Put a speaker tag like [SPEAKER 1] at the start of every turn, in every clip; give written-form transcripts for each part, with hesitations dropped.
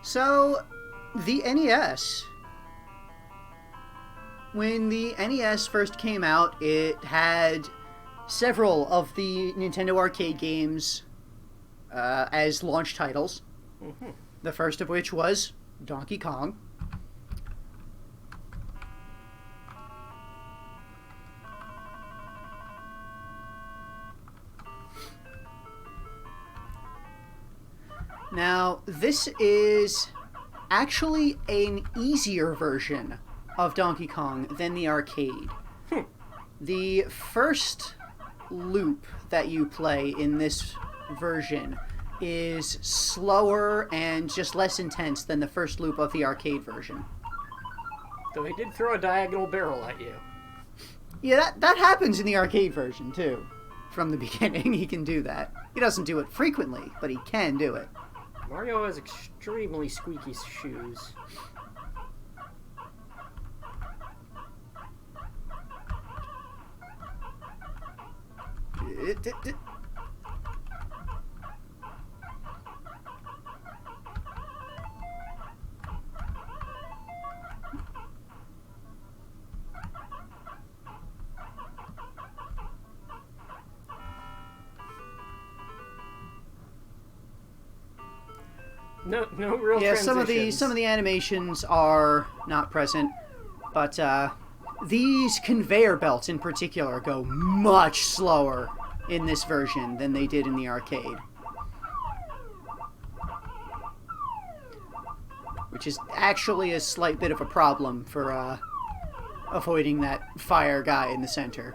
[SPEAKER 1] So, the NES. When the NES first came out, it had several of the Nintendo arcade games as launch titles.
[SPEAKER 2] Mm-hmm.
[SPEAKER 1] The first of which was Donkey Kong. Now, this is actually an easier version of Donkey Kong than the arcade. The first loop that you play in this version is slower and just less intense than the first loop of the arcade version.
[SPEAKER 2] Though he did throw a diagonal barrel at you.
[SPEAKER 1] Yeah, that happens in the arcade version, too. From the beginning, he can do that. He doesn't do it frequently, but he can do it.
[SPEAKER 2] Mario has extremely squeaky shoes. No real
[SPEAKER 1] Yeah,
[SPEAKER 2] transitions.
[SPEAKER 1] some of the animations are not present, but these conveyor belts in particular go much slower in this version than they did in the arcade. Which is actually a slight bit of a problem for avoiding that fire guy in the center.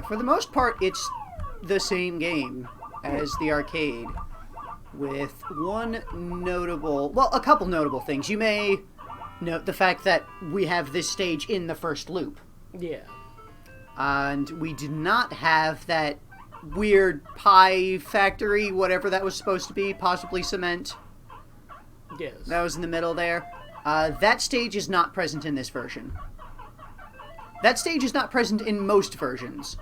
[SPEAKER 1] For the most part, it's the same game as the arcade, with a couple notable things. You may note the fact that we have this stage in the first loop.
[SPEAKER 2] Yeah.
[SPEAKER 1] And we did not have that weird pie factory, whatever that was supposed to be, possibly cement.
[SPEAKER 2] Yes.
[SPEAKER 1] That was in the middle there. That stage is not present in this version. That stage is not present in most versions.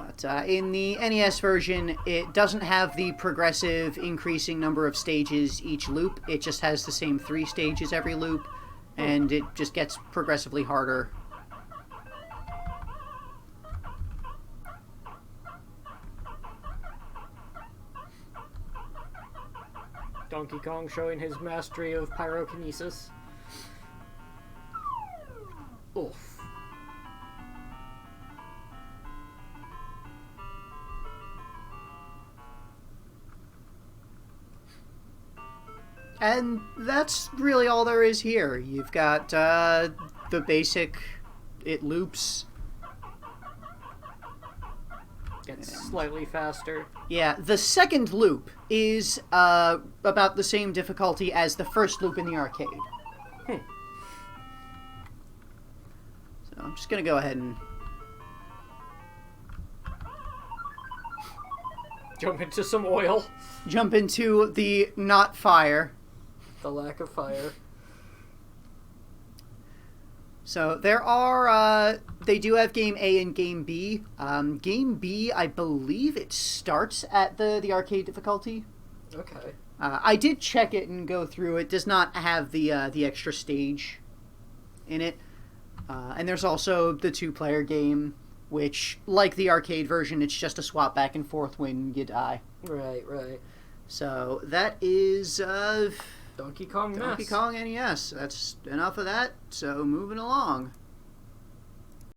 [SPEAKER 1] But in the NES version, it doesn't have the progressive increasing number of stages each loop. It just has the same 3 stages every loop, and it just gets progressively harder.
[SPEAKER 2] Donkey Kong showing his mastery of pyrokinesis. Oof.
[SPEAKER 1] And that's really all there is here. You've got the basic, it loops.
[SPEAKER 2] Gets slightly faster.
[SPEAKER 1] Yeah, the second loop is about the same difficulty as the first loop in the arcade. So I'm just going to go ahead and
[SPEAKER 2] Jump into some oil.
[SPEAKER 1] jump into the not fire.
[SPEAKER 2] The lack of fire.
[SPEAKER 1] So there are, they do have Game A and Game B. Game B, I believe it starts at the arcade difficulty.
[SPEAKER 2] Okay.
[SPEAKER 1] I did check it and go through. It does not have the extra stage in it. And there's also the 2-player game, which, like the arcade version, it's just a swap back and forth when you die.
[SPEAKER 2] Right.
[SPEAKER 1] So that is
[SPEAKER 2] Donkey Kong
[SPEAKER 1] Donkey Kong NES. That's enough of that, so moving along.